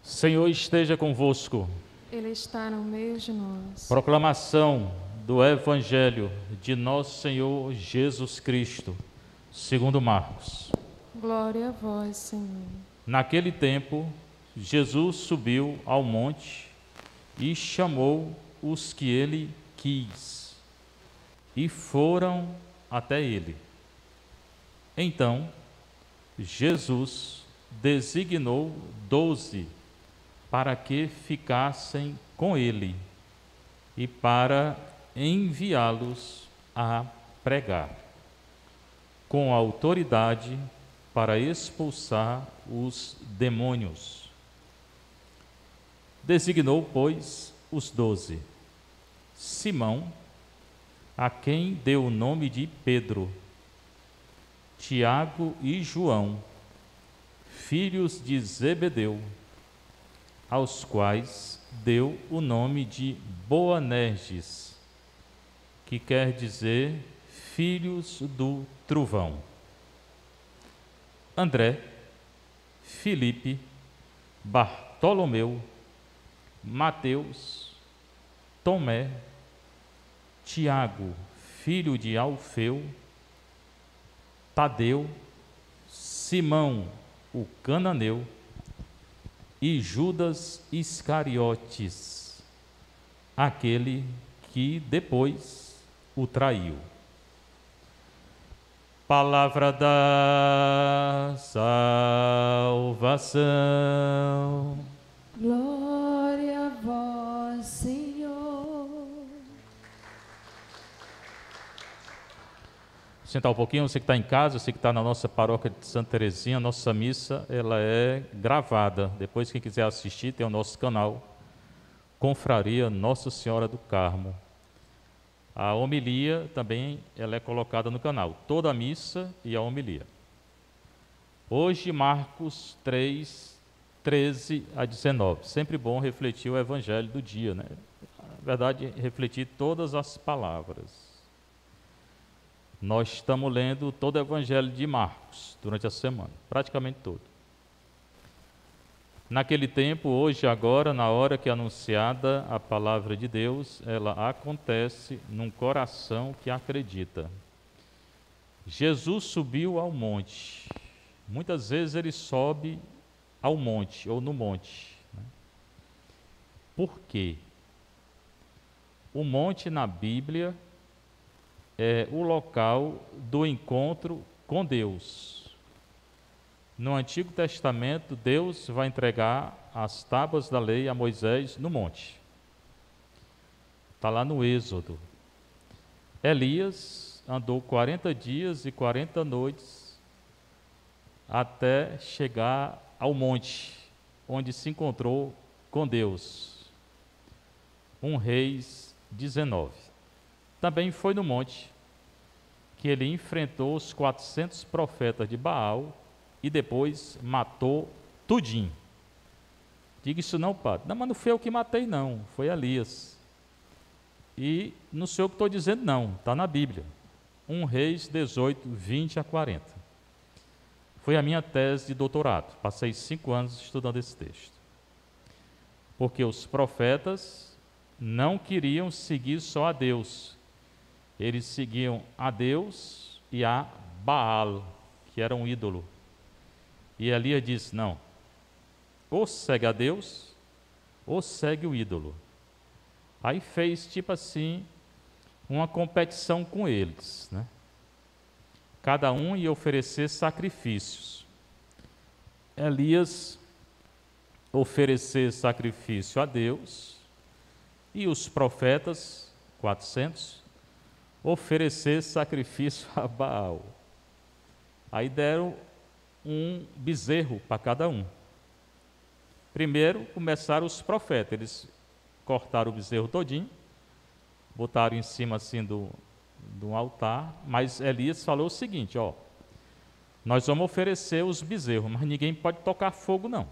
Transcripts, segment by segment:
Senhor esteja convosco. Ele está no meio de nós. Proclamação do Evangelho de nosso Senhor Jesus Cristo, segundo Marcos. Glória a vós, Senhor. Naquele tempo, Jesus subiu ao monte e chamou os que ele quis, e foram até ele. Então, Jesus designou 12 para que ficassem com ele e para enviá-los a pregar, com autoridade para expulsar os demônios. Designou, pois, os 12: Simão, a quem deu o nome de Pedro, Tiago e João, filhos de Zebedeu, aos quais deu o nome de Boanerges, que quer dizer filhos do trovão. André, Filipe, Bartolomeu, Mateus, Tomé, Tiago, filho de Alfeu, Tadeu, Simão, o cananeu, e Judas Iscariotes, aquele que depois o traiu. Palavra da salvação. Glória a vós, Senhor. Sentar um pouquinho, você que está em casa, você que está na nossa paróquia de Santa Teresinha, nossa missa, ela é gravada. Depois, quem quiser assistir, tem o nosso canal, Confraria Nossa Senhora do Carmo. A homilia também, ela é colocada no canal, toda a missa e a homilia. Hoje, Marcos 3, 13 a 19. Sempre bom refletir o evangelho do dia, né? Na verdade, refletir todas as palavras. Nós estamos lendo todo o Evangelho de Marcos durante a semana, praticamente todo. Naquele tempo, hoje, agora, na hora que é anunciada a palavra de Deus, ela acontece num coração que acredita. Jesus subiu ao monte. Muitas vezes ele sobe ao monte ou no monte, né? Por quê? O monte na Bíblia é o local do encontro com Deus. No Antigo Testamento, Deus vai entregar as tábuas da lei a Moisés no monte. Está lá no Êxodo. Elias andou 40 dias e 40 noites até chegar ao monte, onde se encontrou com Deus. 1 Reis 19. Também foi no monte que ele enfrentou os 400 profetas de Baal e depois matou tudinho. Diga isso não, padre. Não, mas não foi eu que matei não, foi Elias. E não sou eu que estou dizendo não, está na Bíblia. 1 Reis 18, 20 a 40. Foi a minha tese de doutorado, passei 5 anos estudando esse texto. Porque os profetas não queriam seguir só a Deus. Eles seguiam a Deus e a Baal, que era um ídolo. E Elias disse, não, ou segue a Deus, ou segue o ídolo. Aí fez, tipo assim, uma competição com eles, né? Cada um ia oferecer sacrifícios. Elias oferecer sacrifício a Deus, e os profetas, 400, oferecer sacrifício a Baal. Aí deram um bezerro para cada um. Primeiro começaram os profetas, eles cortaram o bezerro todinho, botaram em cima assim do altar, mas Elias falou o seguinte, ó, nós vamos oferecer os bezerros, mas ninguém pode tocar fogo não.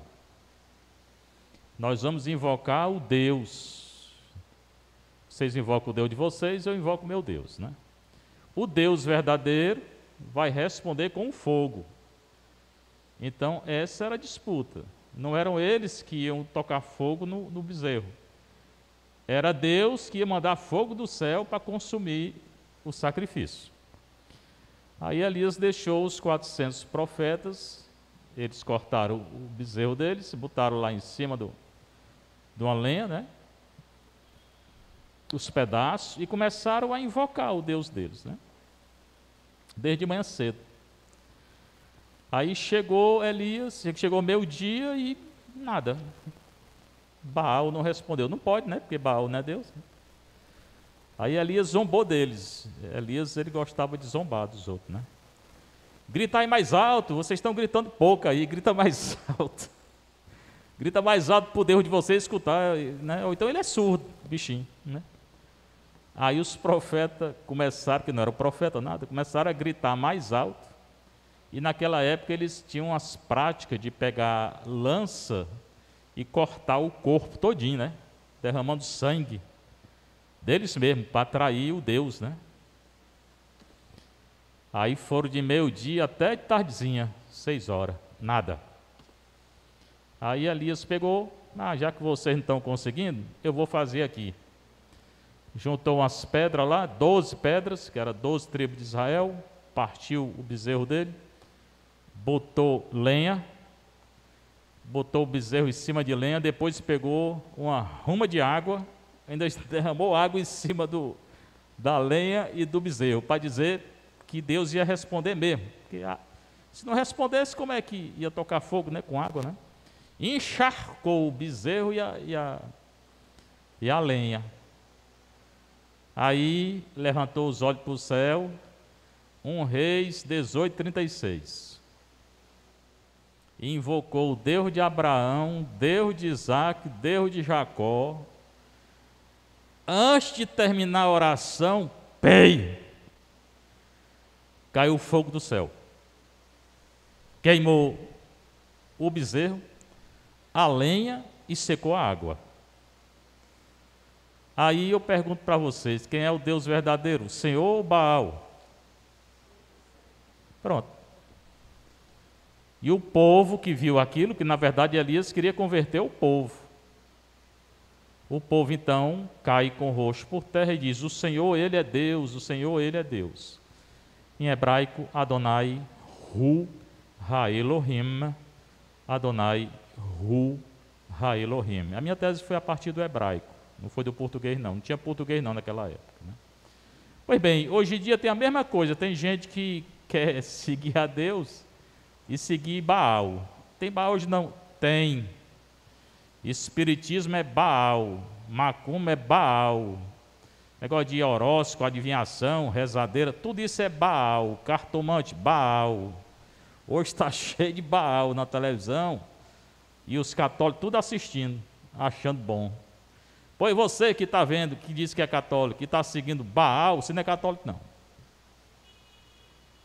Nós vamos invocar o Deus. Vocês invocam o Deus de vocês, eu invoco o meu Deus, né? O Deus verdadeiro vai responder com fogo. Então, essa era a disputa. Não eram eles que iam tocar fogo no bezerro. Era Deus que ia mandar fogo do céu para consumir o sacrifício. Aí Elias deixou os 400 profetas, eles cortaram o bezerro deles, botaram lá em cima de uma lenha, né? Os pedaços, e começaram a invocar o Deus deles, né? Desde manhã cedo. Aí chegou Elias, chegou meio-dia e nada. Baal não respondeu. Não pode, né? Porque Baal não é Deus. Aí Elias zombou deles. Elias, ele gostava de zombar dos outros, né? Gritai mais alto, vocês estão gritando pouco aí, grita mais alto. Grita mais alto para o Deus de vocês escutar, né? Ou então ele é surdo, bichinho, né? Aí os profetas começaram, que não era profeta nada, começaram a gritar mais alto. E naquela época eles tinham as práticas de pegar lança e cortar o corpo todinho, né? Derramando sangue deles mesmo, para atrair o Deus, né? Aí foram de meio-dia até de tardezinha, 6 horas, nada. Aí Elias pegou, já que vocês não estão conseguindo, eu vou fazer aqui. Juntou umas pedras lá, 12 pedras, que era 12 tribos de Israel, partiu o bezerro dele, botou lenha, botou o bezerro em cima de lenha, depois pegou uma ruma de água, ainda derramou água em cima da lenha e do bezerro, para dizer que Deus ia responder mesmo. Porque, se não respondesse, como é que ia tocar fogo, né, com água, né? E encharcou o bezerro e a lenha. Aí levantou os olhos para o céu, 1 Reis 18:36. E invocou o Deus de Abraão, Deus de Isaac, Deus de Jacó. Antes de terminar a oração, caiu o fogo do céu. Queimou o bezerro, a lenha e secou a água. Aí eu pergunto para vocês, quem é o Deus verdadeiro? O Senhor ou Baal? Pronto. E o povo que viu aquilo, que na verdade Elias queria converter o povo. O povo então cai com o rosto por terra e diz: o Senhor, Ele é Deus, o Senhor, Ele é Deus. Em hebraico, Adonai Hu Ha-Elohim, Adonai Hu Ha-Elohim. A minha tese foi a partir do hebraico, não foi do português não tinha português não naquela época, né? Pois bem, hoje em dia tem a mesma coisa, tem gente que quer seguir a Deus e seguir Baal. Tem Baal hoje? Não. Tem. Espiritismo é Baal, macumba é Baal, negócio de horóscopo, adivinhação, rezadeira, tudo isso é Baal, cartomante, Baal. Hoje está cheio de Baal na televisão e os católicos tudo assistindo, achando bom. Pois você que está vendo, que diz que é católico, que está seguindo Baal, você não é católico não.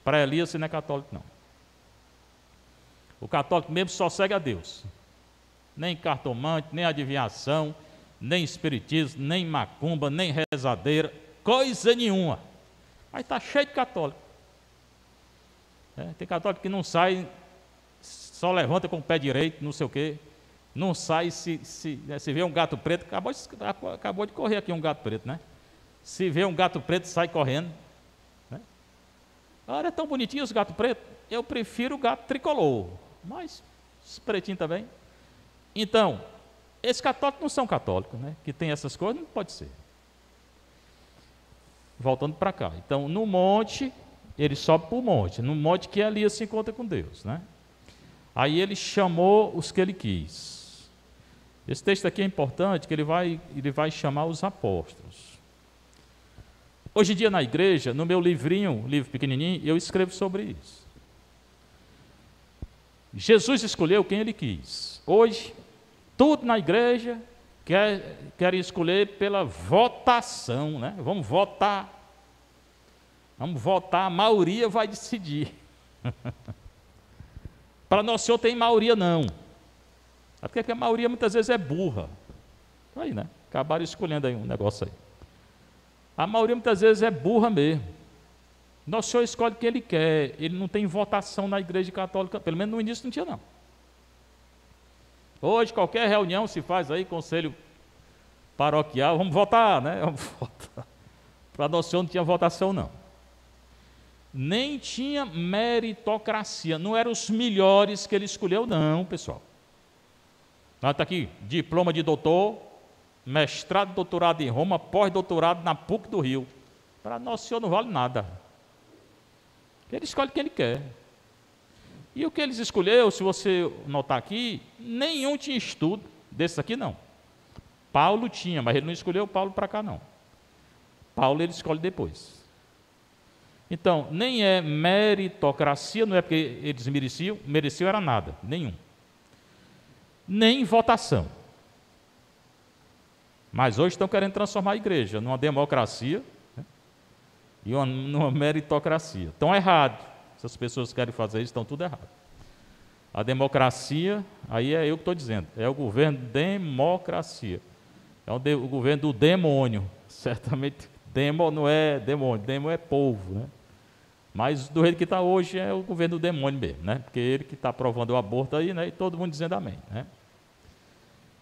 Para Elias você não é católico não. O católico mesmo só segue a Deus. Nem cartomante, nem adivinhação, nem espiritismo, nem macumba, nem rezadeira, coisa nenhuma. Mas está cheio de católico. Tem católico que não sai, só levanta com o pé direito, não sei o quê. Não sai se vê um gato preto, acabou de correr aqui um gato preto, né? Se vê um gato preto, sai correndo. Né? Olha, é tão bonitinho os gatos pretos. Eu prefiro o gato tricolor, mas os pretinhos também. Então, esses católicos não são católicos, né? Que tem essas coisas, não pode ser. Voltando para cá. Então, no monte, ele sobe para o monte. No monte que Elias se encontra com Deus, né? Aí ele chamou os que ele quis. Esse texto aqui é importante, que ele vai chamar os apóstolos. Hoje em dia na igreja, no meu livrinho, livro pequenininho, eu escrevo sobre isso. Jesus escolheu quem ele quis. Hoje, tudo na igreja quer escolher pela votação, né? Vamos votar, a maioria vai decidir. Para Nosso Senhor tem maioria não. Até porque a maioria muitas vezes é burra. Aí, né? Acabaram escolhendo aí um negócio aí. A maioria muitas vezes é burra mesmo. Nosso Senhor escolhe quem Ele quer. Ele não tem votação na igreja católica, pelo menos no início não tinha não. Hoje, qualquer reunião se faz aí, conselho paroquial, vamos votar, né? Vamos votar. Para Nosso Senhor não tinha votação, não. Nem tinha meritocracia, não eram os melhores que ele escolheu, não, pessoal. Está aqui, diploma de doutor, mestrado, doutorado em Roma, pós-doutorado na PUC do Rio. Para Nosso Senhor não vale nada. Ele escolhe quem ele quer. E o que eles escolheu, se você notar aqui, nenhum tinha estudo, desses aqui não. Paulo tinha, mas ele não escolheu Paulo para cá não. Paulo ele escolhe depois. Então, nem é meritocracia, não é porque eles mereciam era nada, nenhum. Nem votação. Mas hoje estão querendo transformar a igreja numa democracia, né, e numa meritocracia. Estão errados. Essas pessoas que querem fazer isso estão tudo errado. A democracia, aí é eu que estou dizendo, é o governo democracia. É o governo do demônio. Certamente, demo não é demônio, demo é povo, né? Mas do jeito que está hoje é o governo do demônio mesmo, né? Porque ele que está aprovando o aborto aí, né? E todo mundo dizendo amém, né?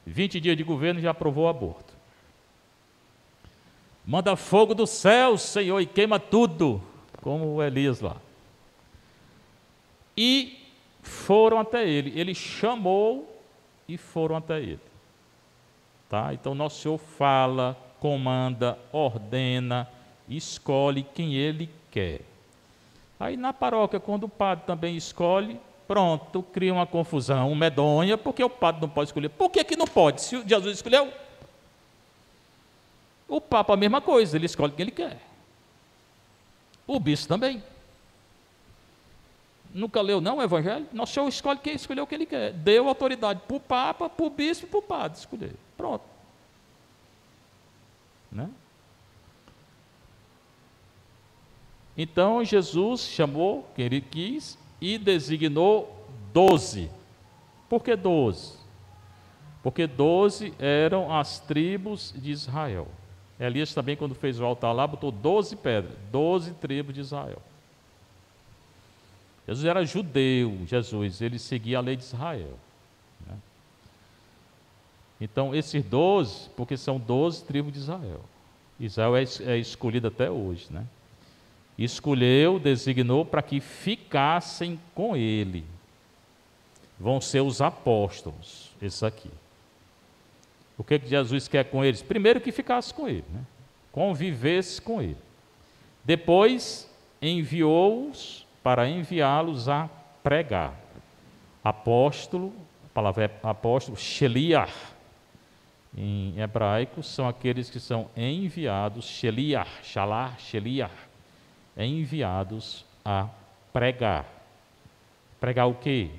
20 dias de governo já aprovou o aborto. Manda fogo do céu, Senhor, e queima tudo, como o Elias lá. E foram até ele. Ele chamou e foram até ele. Tá? Então, Nosso Senhor fala, comanda, ordena, escolhe quem ele quer. Aí na paróquia, quando o padre também escolhe, pronto, cria uma confusão medonha, porque o padre não pode escolher. Por que não pode? Se Jesus escolheu, o Papa a mesma coisa, ele escolhe quem ele quer. O bispo também. Nunca leu não o Evangelho? Nosso Senhor escolheu o que ele quer. Deu autoridade para o Papa, para o bispo e para o padre escolher. Pronto. Né? Então Jesus chamou quem ele quis e designou 12. Por que 12? Porque 12 eram as tribos de Israel. Elias também, quando fez o altar lá, botou 12 pedras, 12 tribos de Israel. Jesus era judeu, ele seguia a lei de Israel. Né? Então, esses 12, porque são 12 tribos de Israel. Israel é escolhido até hoje, né? Escolheu, designou para que ficassem com ele. Vão ser os apóstolos, esses aqui. O que Jesus quer com eles? Primeiro que ficasse com ele, né? Convivesse com ele. Depois, enviou-os para enviá-los a pregar. Apóstolo, a palavra é apóstolo, sheliach, em hebraico, são aqueles que são enviados, sheliach, shalar, sheliach, enviados a pregar. Pregar o quê?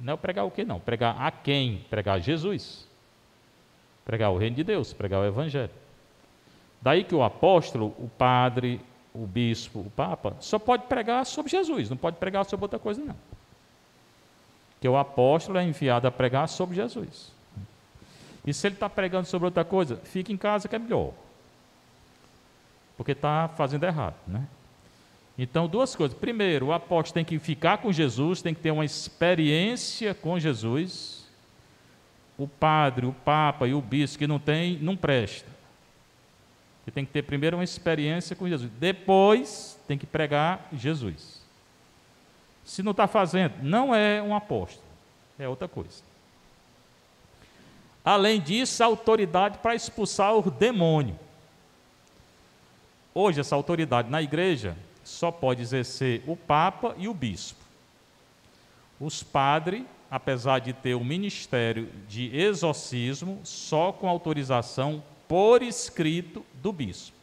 Não é pregar o quê não, pregar a quem? Pregar Jesus. Pregar o reino de Deus, pregar o evangelho. Daí que o apóstolo, o padre, o bispo, o papa, só pode pregar sobre Jesus, não pode pregar sobre outra coisa não. Porque o apóstolo é enviado a pregar sobre Jesus. E se ele está pregando sobre outra coisa, fica em casa que é melhor. Porque está fazendo errado, né? Então, duas coisas. Primeiro, o apóstolo tem que ficar com Jesus, tem que ter uma experiência com Jesus. O padre, o papa e o bispo que não tem, não presta. Você tem que ter primeiro uma experiência com Jesus. Depois, tem que pregar Jesus. Se não está fazendo, não é um apóstolo. É outra coisa. Além disso, a autoridade para expulsar o demônio. Hoje, essa autoridade na igreja só pode exercer o papa e o bispo. Os padres, apesar de ter o ministério de exorcismo, só com autorização por escrito do bispo.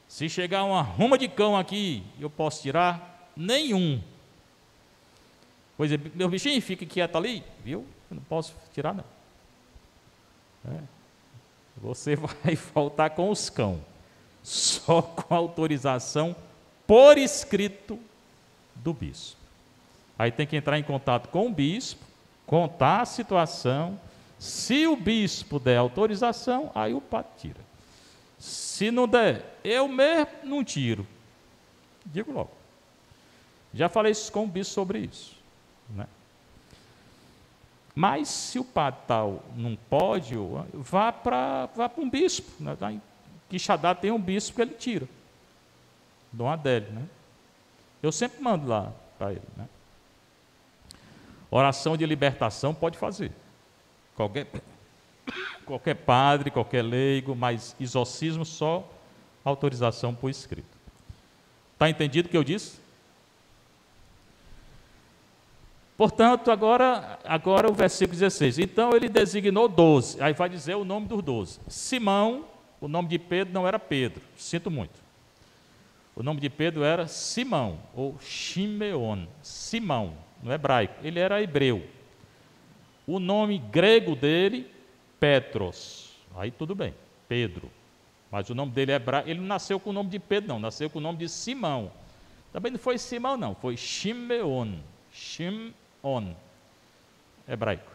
Se chegar uma ruma de cão aqui, eu posso tirar? Nenhum. Pois é, meu bichinho fica quieto ali, viu? Eu não posso tirar não. Você vai voltar com os cão, só com autorização por escrito do bispo. Aí tem que entrar em contato com o bispo, contar a situação. Se o bispo der autorização, aí o padre tira. Se não der, eu mesmo não tiro. Digo logo. Já falei isso com o bispo sobre isso, né? Mas se o padre tal não pode, vá para um bispo. Né? Em Quixadá tem um bispo que ele tira. Dom Adélio, né? Eu sempre mando lá para ele, né? Oração de libertação pode fazer. Qualquer padre, qualquer leigo, mas exorcismo só autorização por escrito. Está entendido o que eu disse? Portanto, agora o versículo 16. Então ele designou 12. Aí vai dizer o nome dos 12. Simão, o nome de Pedro não era Pedro. Sinto muito. O nome de Pedro era Simão, ou Shimeon. Simão, no hebraico. Ele era hebreu. O nome grego dele, Petros. Aí tudo bem, Pedro. Mas o nome dele é hebraico. Ele não nasceu com o nome de Pedro, não. Nasceu com o nome de Simão. Também não foi Simão, não. Foi Shimeon. Shimeon, hebraico.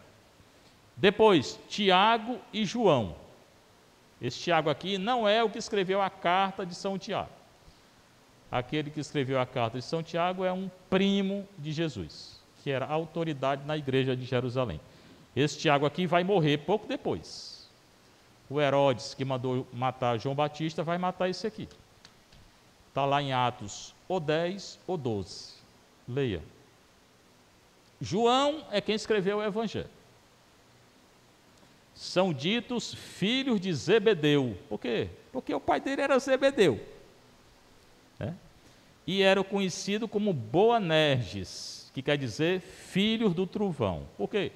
Depois, Tiago e João. Esse Tiago aqui não é o que escreveu a carta de São Tiago. Aquele que escreveu a carta de São Tiago é um primo de Jesus, que era autoridade na igreja de Jerusalém. Esse Tiago aqui vai morrer pouco depois. O Herodes, que mandou matar João Batista, vai matar esse aqui. Está lá em Atos, ou 10 ou 12. Leia. João é quem escreveu o Evangelho. São ditos filhos de Zebedeu. Por quê? Porque o pai dele era Zebedeu. E era conhecido como Boanerges, que quer dizer filhos do trovão. Por quê?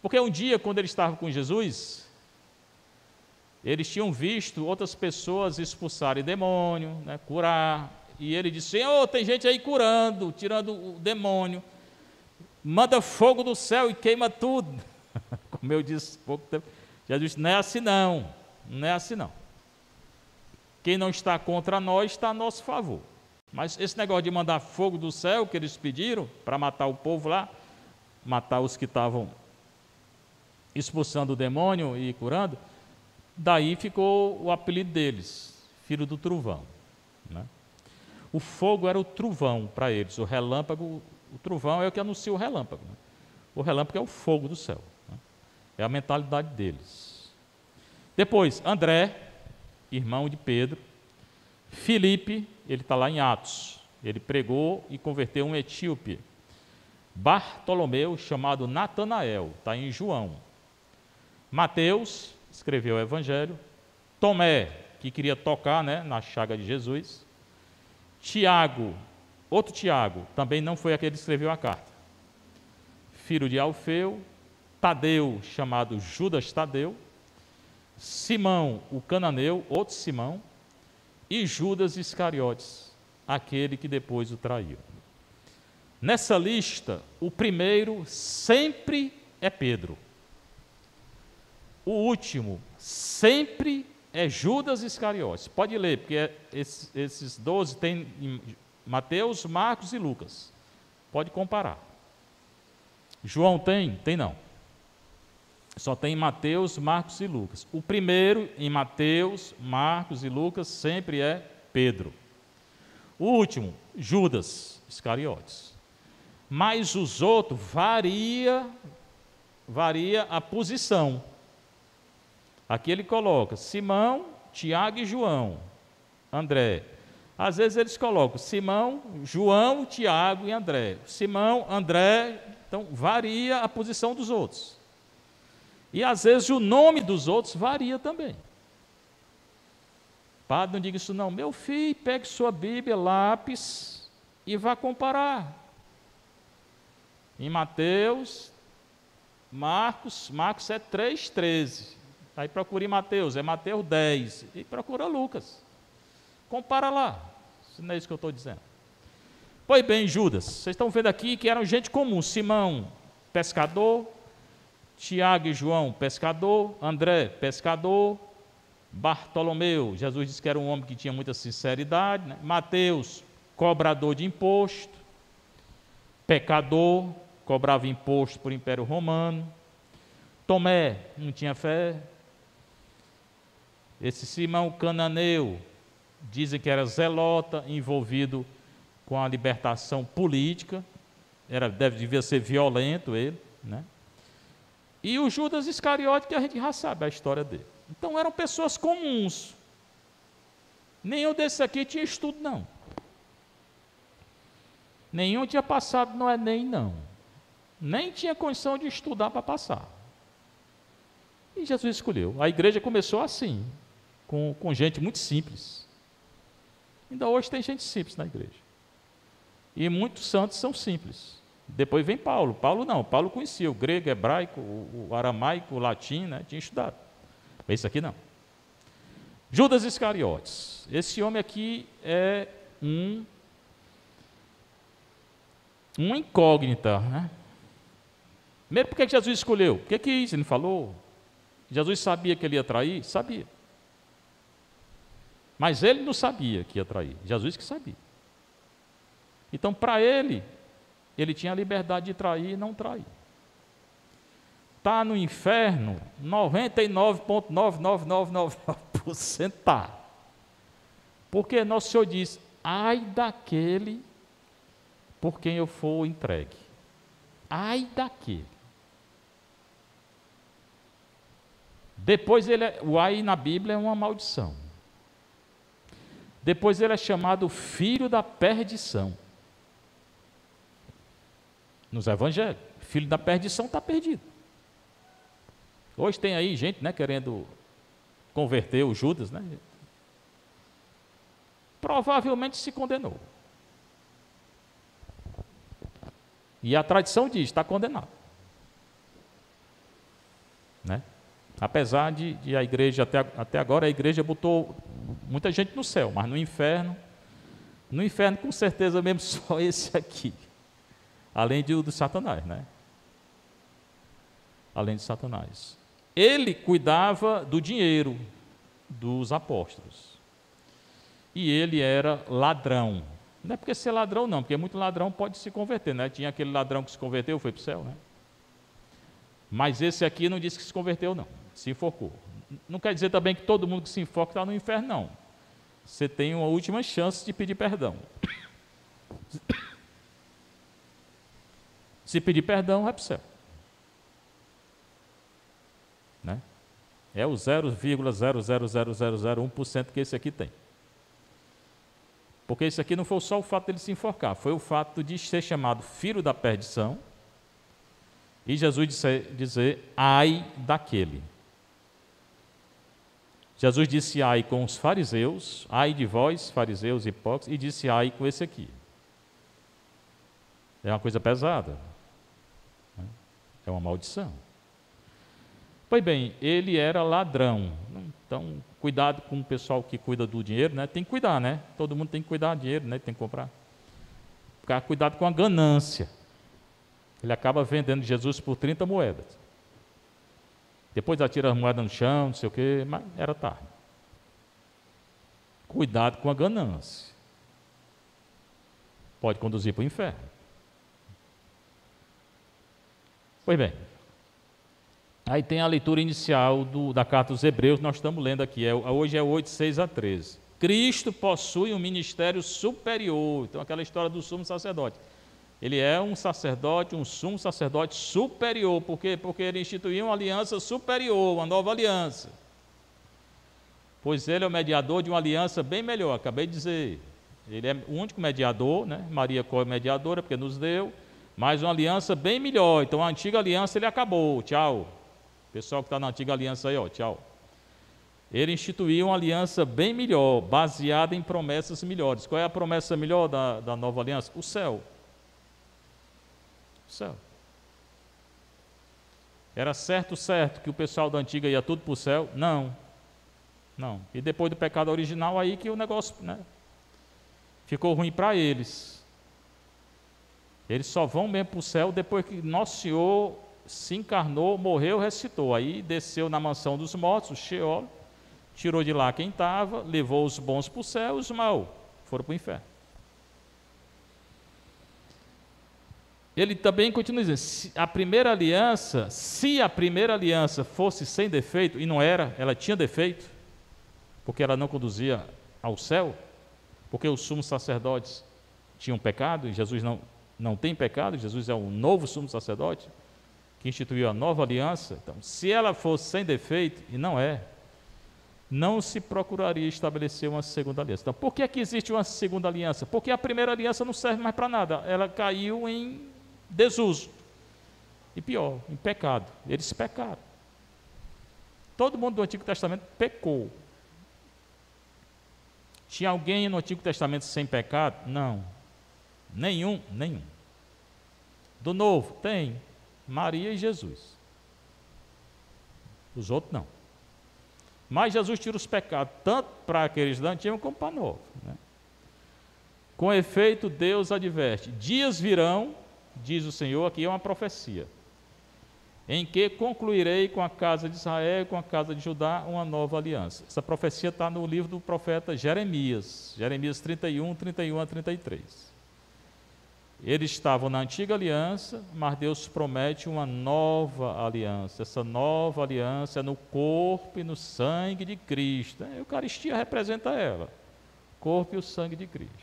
Porque um dia, quando ele estava com Jesus, eles tinham visto outras pessoas expulsarem demônio, né, curar, e ele disse: Senhor, tem gente aí curando, tirando o demônio, manda fogo do céu e queima tudo. Como eu disse pouco tempo, Jesus disse: não é assim não, não é assim não. Quem não está contra nós está a nosso favor. Mas esse negócio de mandar fogo do céu que eles pediram para matar o povo lá, matar os que estavam expulsando o demônio e curando, daí ficou o apelido deles, filho do trovão, né? O fogo era o trovão para eles, o relâmpago, o trovão é o que anuncia o relâmpago, né? O relâmpago é o fogo do céu, né? É a mentalidade deles. Depois, André, irmão de Pedro. Filipe, ele está lá em Atos, ele pregou e converteu um etíope. Bartolomeu, chamado Natanael, está em João. Mateus, escreveu o Evangelho. Tomé, que queria tocar, né, na chaga de Jesus. Tiago, outro Tiago, também não foi aquele que escreveu a carta. Filho de Alfeu. Tadeu, chamado Judas Tadeu. Simão, o cananeu, outro Simão. E Judas Iscariotes, aquele que depois o traiu. Nessa lista, o primeiro sempre é Pedro. O último sempre é Judas Iscariotes. Pode ler, porque esses 12 tem Mateus, Marcos e Lucas. Pode comparar. João tem? Tem não. Só tem Mateus, Marcos e Lucas. O primeiro em Mateus, Marcos e Lucas sempre é Pedro. O último, Judas Iscariotes. Mas os outros varia a posição. Aqui ele coloca Simão, Tiago e João, André. Às vezes eles colocam Simão, João, Tiago e André. Simão, André, então varia a posição dos outros. E às vezes o nome dos outros varia também. Padre, não diga isso não. Meu filho, pegue sua Bíblia, lápis e vá comparar. Em Mateus, Marcos é 3,13. Aí procura em Mateus, é Mateus 10. E procura Lucas. Compara lá. Se não é isso que eu estou dizendo. Pois bem, Judas, vocês estão vendo aqui que eram gente comum. Simão, pescador. Tiago e João, pescador. André, pescador. Bartolomeu, Jesus disse que era um homem que tinha muita sinceridade, né? Mateus, cobrador de imposto. Pecador, cobrava imposto por Império Romano. Tomé, não tinha fé. Esse Simão cananeu, dizem que era zelota, envolvido com a libertação política. Devia ser violento ele, né? e o Judas Iscariote, que a gente já sabe a história dele. Então eram pessoas comuns. Nenhum desses aqui tinha estudo, não. Nenhum tinha passado no Enem, não. Nem tinha condição de estudar para passar. E Jesus escolheu. A igreja começou assim, com gente muito simples. Ainda hoje tem gente simples na igreja. E muitos santos são simples. Depois vem Paulo. Paulo não. Paulo conhecia o grego, o hebraico, o aramaico, o latim, né? Tinha estudado. Esse aqui não. Judas Iscariotes. Esse homem aqui é uma incógnita, né? Primeiro, por que Jesus escolheu? O que é isso? Ele falou. Jesus sabia que ele ia trair? Sabia. Mas ele não sabia que ia trair. Jesus que sabia. Então, para ele tinha a liberdade de trair e não trair. Está no inferno, 99,99999% está. Porque Nosso Senhor diz, ai daquele por quem eu for entregue. Ai daquele. Depois o ai na Bíblia é uma maldição. Depois ele é chamado filho da perdição. Nos evangelhos, filho da perdição está perdido. Hoje tem aí gente, né, querendo converter o Judas, né? Provavelmente se condenou. E a tradição diz, está condenado. Né? Apesar de a igreja, até agora a igreja botou muita gente no céu, mas no inferno com certeza mesmo só esse aqui. Além do Satanás, né? Além de Satanás. Ele cuidava do dinheiro dos apóstolos. E ele era ladrão. Não é porque ser ladrão não, porque muito ladrão pode se converter, né? Tinha aquele ladrão que se converteu, foi para o céu, né? Mas esse aqui não disse que se converteu, não. Se enforcou. Não quer dizer também que todo mundo que se enforca está no inferno, não. Você tem uma última chance de pedir perdão. Se pedir perdão, vai para o céu. Né? É o 0,00001% que esse aqui tem. Porque isso aqui não foi só o fato dele se enforcar, foi o fato de ser chamado filho da perdição e Jesus dizer ai daquele. Jesus disse ai com os fariseus, ai de vós, fariseus hipócritas, e disse ai com esse aqui. É uma coisa pesada. É uma maldição. Pois bem, ele era ladrão. Então, cuidado com o pessoal que cuida do dinheiro, né? Tem que cuidar, né? Todo mundo tem que cuidar do dinheiro, né? Tem que comprar. Ficar cuidado com a ganância. Ele acaba vendendo Jesus por 30 moedas. Depois atira as moedas no chão, não sei o quê, mas era tarde. Cuidado com a ganância. Pode conduzir para o inferno. Pois bem, aí tem a leitura inicial da carta aos Hebreus, nós estamos lendo aqui, hoje é 8, 6 a 13. Cristo possui um ministério superior, então aquela história do sumo sacerdote. Ele é um sacerdote, um sumo sacerdote superior, por quê? Porque ele instituiu uma aliança superior, uma nova aliança. Pois ele é o mediador de uma aliança bem melhor, acabei de dizer. Ele é o único mediador, né? Maria é mediadora, porque nos deu, mas uma aliança bem melhor. Então a antiga aliança ele acabou, tchau. Pessoal que está na antiga aliança aí, ó, tchau. Ele instituiu uma aliança bem melhor, baseada em promessas melhores. Qual é a promessa melhor da nova aliança? O céu. O céu. Era certo que o pessoal da antiga ia tudo para o céu? Não. Não. E depois do pecado original, aí que o negócio, né, ficou ruim para eles. Eles só vão mesmo para o céu depois que Nosso Senhor se encarnou, morreu, ressuscitou. Aí desceu na mansão dos mortos, o Sheol, tirou de lá quem estava, levou os bons para o céu e os maus foram para o inferno. Ele também continua dizendo, se a primeira aliança fosse sem defeito, e não era, ela tinha defeito, porque ela não conduzia ao céu, porque os sumos sacerdotes tinham pecado, e Jesus não tem pecado, Jesus é um novo sumo sacerdote, que instituiu a nova aliança, então, se ela fosse sem defeito, e não é, não se procuraria estabelecer uma segunda aliança. Então, por que que existe uma segunda aliança? Porque a primeira aliança não serve mais para nada, ela caiu em desuso. E pior, em pecado. Eles pecaram. Todo mundo do Antigo Testamento pecou. Tinha alguém no Antigo Testamento sem pecado? Não. Nenhum. Do Novo? Tem. Maria e Jesus. Os outros não. Mas Jesus tira os pecados, tanto para aqueles da antiga como para nós. Né? Com efeito, Deus adverte: dias virão, diz o Senhor, aqui é uma profecia, em que concluirei com a casa de Israel e com a casa de Judá uma nova aliança. Essa profecia está no livro do profeta Jeremias, Jeremias 31, 31 a 33. Eles estavam na antiga aliança, mas Deus promete uma nova aliança. Essa nova aliança é no corpo e no sangue de Cristo. A Eucaristia representa ela, o corpo e o sangue de Cristo.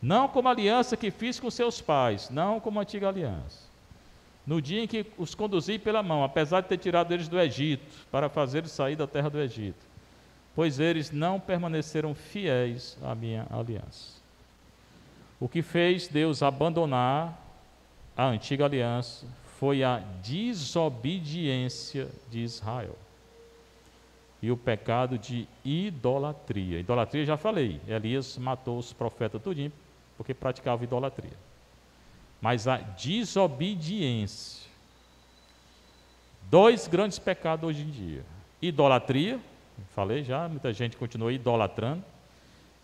Não como a aliança que fiz com seus pais, não como a antiga aliança. No dia em que os conduzi pela mão, apesar de ter tirado eles do Egito, para fazer sair da terra do Egito, pois eles não permaneceram fiéis à minha aliança. O que fez Deus abandonar a antiga aliança foi a desobediência de Israel e o pecado de idolatria. Idolatria, já falei, Elias matou os profetas tudinho porque praticava idolatria. Mas a desobediência. Dois grandes pecados hoje em dia. Idolatria, falei já, muita gente continua idolatrando,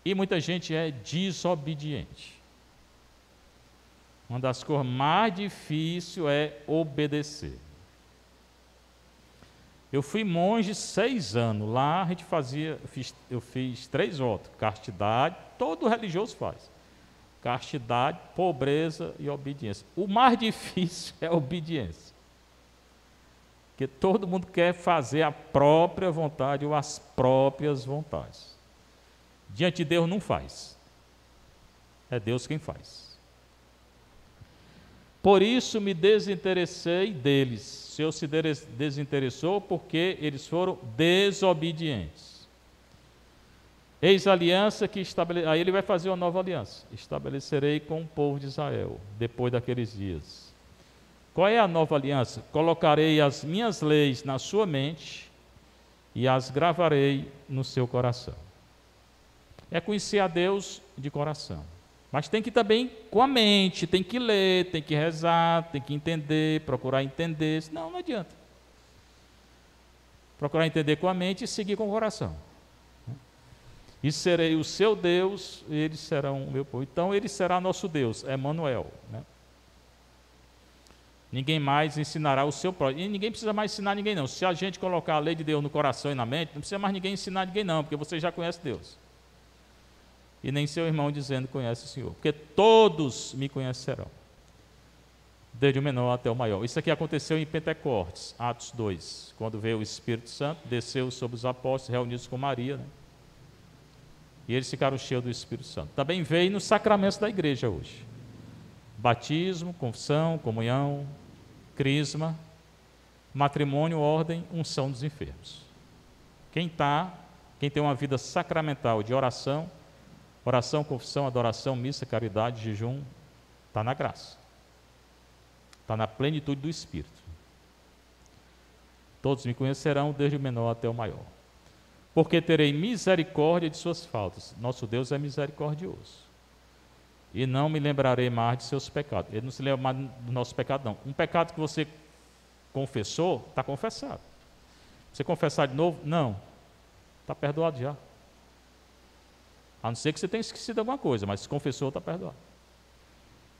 e muita gente é desobediente. Uma das coisas mais difíceis é obedecer. Eu fui monge 6 anos. Lá a gente eu fiz 3 votos: castidade, todo religioso faz. Castidade, pobreza e obediência. O mais difícil é a obediência. Porque todo mundo quer fazer a própria vontade ou as próprias vontades. Diante de Deus não faz. É Deus quem faz. Por isso me desinteressei deles. O Senhor se desinteressou porque eles foram desobedientes. Eis a aliança que aí ele vai fazer uma nova aliança. Estabelecerei com o povo de Israel, depois daqueles dias. Qual é a nova aliança? Colocarei as minhas leis na sua mente e as gravarei no seu coração. É conhecer a Deus de coração. Mas tem que ir também com a mente, tem que ler, tem que rezar, tem que entender, procurar entender. Senão não adianta. Procurar entender com a mente e seguir com o coração. E serei o seu Deus, e eles serão o meu povo. Então ele será nosso Deus, Emanuel. Né? Ninguém mais ensinará o seu próprio. E ninguém precisa mais ensinar ninguém, não. Se a gente colocar a lei de Deus no coração e na mente, não precisa mais ninguém ensinar ninguém, não, porque você já conhece Deus. E nem seu irmão dizendo que conhece o Senhor. Porque todos me conhecerão, desde o menor até o maior. Isso aqui aconteceu em Pentecostes, Atos 2, quando veio o Espírito Santo, desceu sobre os apóstolos, reunidos com Maria, né? E eles ficaram cheios do Espírito Santo. Também veio nos sacramentos da igreja hoje. Batismo, confissão, comunhão, crisma, matrimônio, ordem, unção dos enfermos. Quem tem uma vida sacramental de oração, confissão, adoração, missa, caridade, jejum, está na graça. Está na plenitude do Espírito. Todos me conhecerão, desde o menor até o maior. Porque terei misericórdia de suas faltas. Nosso Deus é misericordioso. E não me lembrarei mais de seus pecados. Ele não se lembra mais do nosso pecado, não. Um pecado que você confessou, está confessado. Você confessar de novo? Não. Está perdoado já. A não ser que você tenha esquecido alguma coisa, mas se confessou, está perdoado.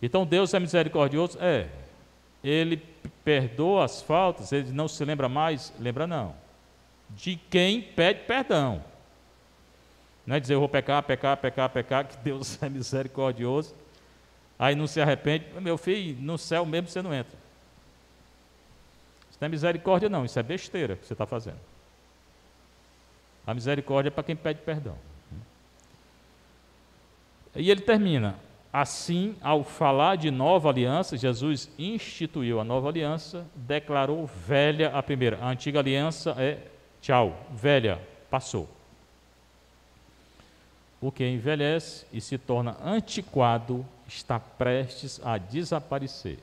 Então Deus é misericordioso? É. Ele perdoa as faltas, ele não se lembra mais? Lembra não. De quem pede perdão. Não é dizer eu vou pecar, que Deus é misericordioso. Aí não se arrepende. Meu filho, no céu mesmo você não entra. Isso não é misericórdia não, isso é besteira que você está fazendo. A misericórdia é para quem pede perdão. E ele termina: Assim, ao falar de nova aliança, Jesus instituiu a nova aliança, declarou velha a primeira. A antiga aliança é tchau, velha, passou. O que envelhece e se torna antiquado está prestes a desaparecer.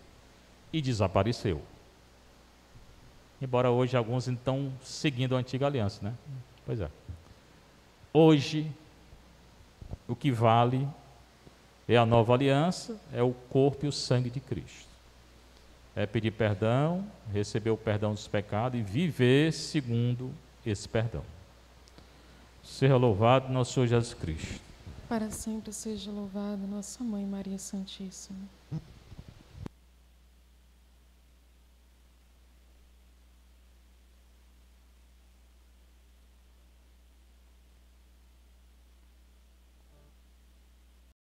E desapareceu. Embora hoje alguns estão seguindo a antiga aliança, né? Pois é. Hoje, o que vale é a nova aliança, é o corpo e o sangue de Cristo. É pedir perdão, receber o perdão dos pecados e viver segundo esse perdão. Seja louvado nosso Senhor Jesus Cristo. Para sempre seja louvado nossa Mãe Maria Santíssima.